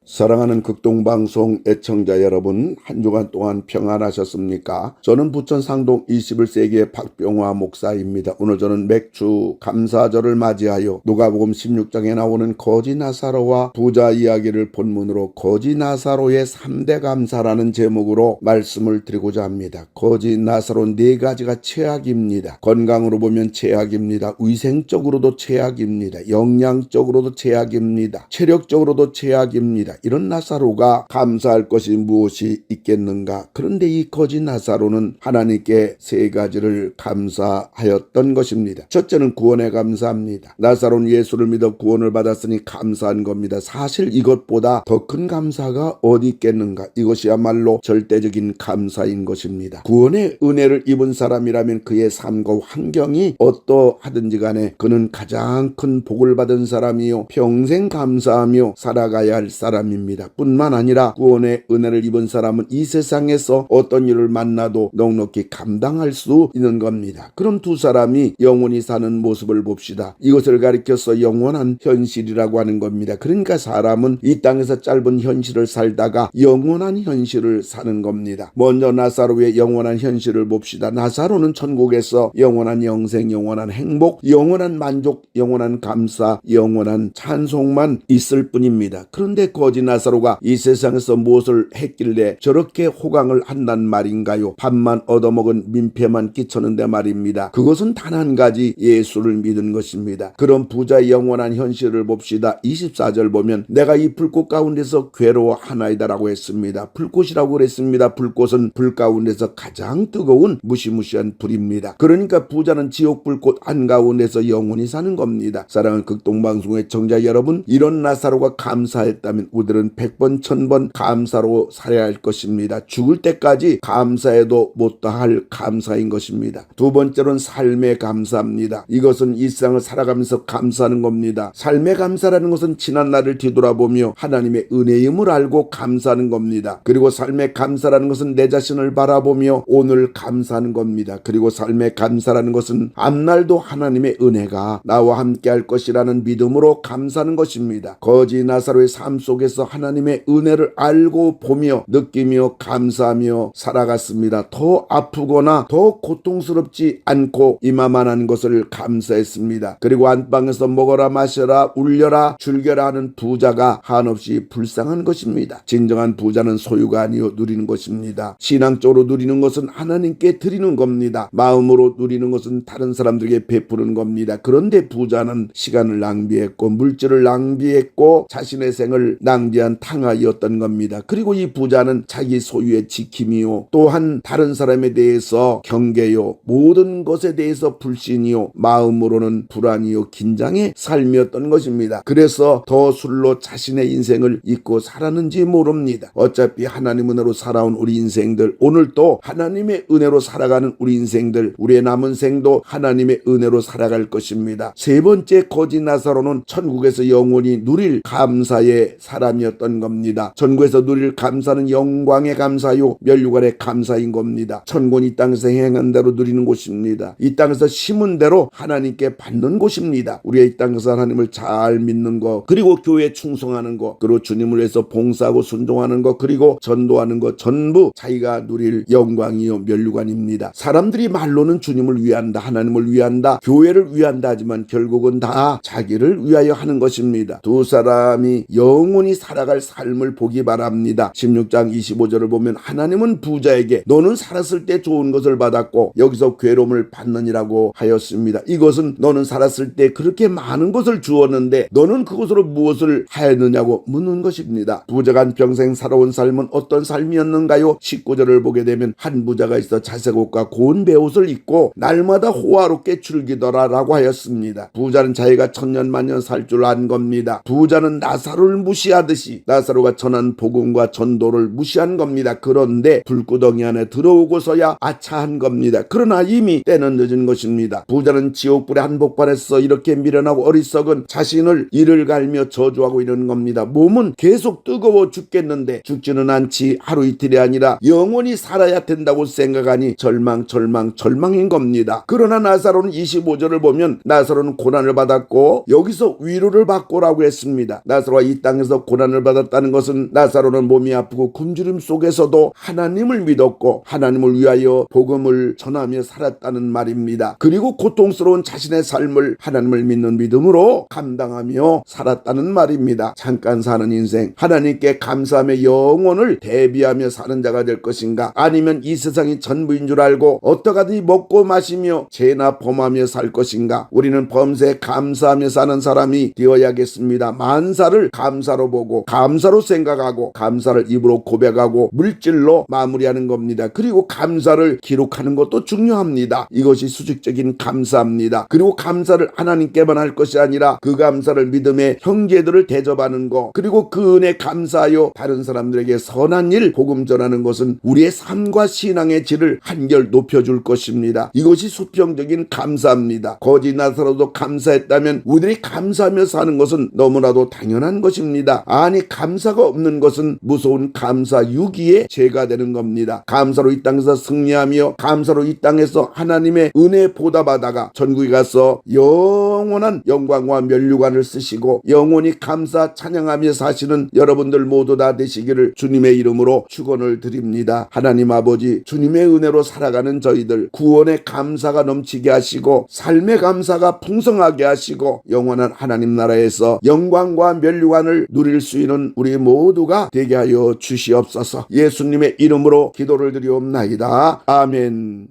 사랑하는 극동방송 애청자 여러분, 한 주간 동안 평안하셨습니까? 저는 부천 상동 21세기의 박병화 목사입니다. 오늘 저는 맥주 감사절을 맞이하여 누가복음 16장에 나오는 거지 나사로와 부자 이야기를 본문으로 거지 나사로의 3대 감사라는 제목으로 말씀을 드리고자 합니다. 거지 나사로 4가지가 최악입니다. 건강으로 보면 최악입니다. 위생적으로도 최악입니다. 영양적으로도 최악입니다. 체력적으로도 최악입니다. 이런 나사로가 감사할 것이 무엇이 있겠는가? 그런데 이 거지 나사로는 하나님께 3가지를 감사하였던 것입니다. 첫째는 구원에 감사합니다. 나사로는 예수를 믿어 구원을 받았으니 감사한 겁니다. 사실 이것보다 더 큰 감사가 어디 있겠는가? 이것이야말로 절대적인 감사인 것입니다. 구원의 은혜를 입은 사람이라면 그의 삶과 환경이 어떠하든지 간에 그는 가장 큰 복을 받은 사람이요 평생 감사하며 살아가야 할 사람입니다. 뿐만 아니라 구원의 은혜를 입은 사람은 이 세상에서 어떤 일을 만나도 넉넉히 감당할 수 있는 겁니다. 그럼 두 사람이 영원히 사는 모습을 봅시다. 이것을 가리켜서 영원한 현실이라고 하는 겁니다. 그러니까 사람은 이 땅에서 짧은 현실을 살다가 영원한 현실을 사는 겁니다. 먼저 나사로의 영원한 현실을 봅시다. 나사로는 천국에서 영원한 영생, 영원한 행복, 영원한 만족, 영원한 감사, 영원한 찬송만 있을 뿐입니다. 그런데 거지 나사로가 이 세상에서 무엇을 했길래 저렇게 호강을 한단 말인가요? 밥만 얻어먹은 민폐만 끼쳤는데 말입니다. 그것은 단 한 가지, 예수를 믿은 것입니다. 그런 부자의 영원한 현실을 봅시다. 24절 보면 내가 이 불꽃 가운데서 괴로워하나이다라고 했습니다. 불꽃이라고 그랬습니다. 불꽃은 불 가운데서 가장 뜨거운 무시무시한 불입니다. 그러니까 부자는 지옥 불꽃 한가운데서 영원히 사는 겁니다. 사랑하는 극동방송의 청자 여러분, 이런 나사로가 감사했다면 우리들은 100번 1000번 감사로 살아야 할 것입니다. 죽을 때까지 감사해도 못다할 감사인 것입니다. 두 번째로는 삶에 감사합니다. 이것은 이 세상을 살아가면서 감사하는 겁니다. 삶의 감사라는 것은 지난 날을 뒤돌아보며 하나님의 은혜임을 알고 감사하는 겁니다. 그리고 삶의 감사라는 것은 내 자신을 바라보며 오늘 감사하는 겁니다. 그리고 삶의 감사라는 것은 앞날도 하나님의 은혜가 나와 함께 할 것이라는 믿음으로 감사하는 것입니다. 거지 나사로의 삶 속에서 하나님의 은혜를 알고 보며 느끼며 감사하며 살아갔습니다. 더 아프거나 더 고통스럽지 않고 이만한 것을 감사했습니다. 그리고 안방에서 먹어라 마셔라 울려라 즐겨라 하는 부자가 한없이 불쌍한 것입니다. 진정한 부자는 소유가 아니요 누리는 것입니다. 신앙적으로 누리는 것은 하나님께 드리는 겁니다. 마음으로 누리는 것은 다른 사람들에게 베푸는 겁니다. 그런데 부자는 시간을 낭비했고 물질을 낭비했고 자신의 생을 낭비한 탕아이였던 겁니다. 그리고 이 부자는 자기 소유의 지킴이요 또한 다른 사람에 대해서 경계요 모든 것에 대해서 불신이요 마음으로는 불안이요 긴장의 삶이었던 것입니다. 그래서 더 술로 자신의 인생을 잊고 살았는지 모릅니다. 어차피 하나님 은혜로 살아온 우리 인생들, 오늘도 하나님의 은혜로 살아가는 우리 인생들, 우리의 남은 생도 하나님의 은혜로 살아갈 것입니다. 세 번째 거지 나사로는 천국에서 영원히 누릴 감사의 사람이었던 겁니다. 천국에서 누릴 감사는 영광의 감사요 멸류관의 감사인 겁니다. 천국은 이 땅에서 행한 대로 누리는 곳입니다. 이 땅에서 심은 대로 하나님께 받는 곳입니다. 우리의 이 땅에서 하나님을 잘 믿는 것, 그리고 교회에 충성하는 것, 그리고 주님을 위해서 봉사하고 순종하는 것, 그리고 전도하는 것 전부 자기가 누릴 영광이요 멸류관입니다. 사람들이 말로는 주님을 위한다, 하나님을 위한다, 교회를 위한다 하지만 결국은 다 자기를 위하여 하는 것입니다. 두 사람이 영원히 살아갈 삶을 보기 바랍니다. 16장 25절을 보면 하나님은 부자에게 너는 살았을 때 좋은 것을 받았고 여기서 괴로움을 받느니라고 하였습니다. 이것은 너는 살았을 때 그렇게 많은 것을 주었는데 너는 그것으로 무엇을 하였느냐고 묻는 것입니다. 부자가 한평생 살아온 삶은 어떤 삶이었는가요? 19절을 보게 되면 한 부자가 있어 자색 옷과 고운 베옷을 입고 날마다 호화롭게 즐기더라라고 하였습니다. 부자는 자기가 천년만년 살 줄 안 겁니다. 부자는 나사로를 무시하듯이 나사로가 전한 복음과 전도를 무시한 겁니다. 그런데 불구덩이 안에 들어오고서야 아차한 겁니다. 그러나 이미 때는 늦은 것입니다. 부자는 지옥불에 한복판에서 이렇게 미련하고 어리석은 자신을 이를 갈며 저주하고 이러는 겁니다. 몸은 계속 뜨거워 죽겠는데 죽지는 않지 하루 이틀이 아니라 영원히 살아야 된다고 생각하니 절망인 겁니다. 그러나 나사로는 25절을 보면 나사로는 고난을 받았고 여기서 위로를 받고라고 했습니다. 나사로가 이 땅에서 고난을 받았다는 것은 나사로는 몸이 아프고 굶주림 속에서도 하나님을 믿었고 하나님을 위하여 복음을 전하며 살았다는 말입니다. 그리고 고통스러운 자신의 삶을 하나님을 믿는 믿음으로 감당하며 살았다는 말입니다. 잠깐 사는 인생, 하나님께 감사하며 영혼을 대비하며 사는 자가 될 것인가, 아니면 이 세상이 전부인 줄 알고 어떠하든지 먹고 마시며 죄나 범하며 살 것인가. 우리는 범사에 감사하며 사는 사람이 되어야겠습니다. 만사를 감사로 보고 감사로 생각하고 감사를 입으로 고백하고 물질로 마무리하는 겁니다. 그리고 감사를 기록하는 것도 중요합니다. 이것이 수직적인 감사입니다. 그리고 감사를 하나님께만 할 것이 아니라 그 감사를 믿음의 형제들을 대접하는 것, 그리고 그 은혜 감사하여 다른 사람들에게 선한 일 복음 전하는 것은 우리의 삶과 신앙의 질을 한결 높여줄 것입니다. 이것이 수평적인 감사입니다. 거지 나사로도 감사했다면 우리들이 감사하며 사는 것은 너무나도 당연한 것입니다. 아니, 감사가 없는 것은 무서운 감사 유기의 죄가 되는 겁니다. 감사로 이 땅에서 승리하며 감사로 이 땅에서 하나님의 은혜 보답하다가 전국에 가서 영원한 영광과 면류관을 쓰시고 영원히 감사 찬양하며 사시는 여러분들 모두 다 되시기를 주님의 이름으로 축원을 드립니다. 하나님 아버지, 주님의 은혜로 살아가는 저희들 구원의 감사가 넘치게 하시고 삶의 감사가 풍성하게 하시고 영원한 하나님 나라에서 영광과 면류관을 누릴 수 있는 우리 모두가 되게 하여 주시옵소서. 예수님의 이름으로 기도를 드리옵나이다. 아멘.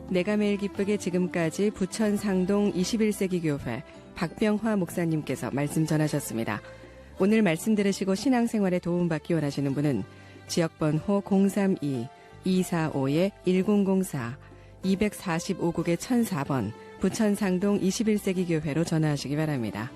내가 매일 기쁘게 지금까지 부천 상동 21세기 교회 박병화 목사님께서 말씀 전하셨습니다. 오늘 말씀 들으시고 신앙생활에 도움받기 원하시는 분은 지역번호 032-245-1004 245국의 1004번 부천 상동 21세기 교회로 전화하시기 바랍니다.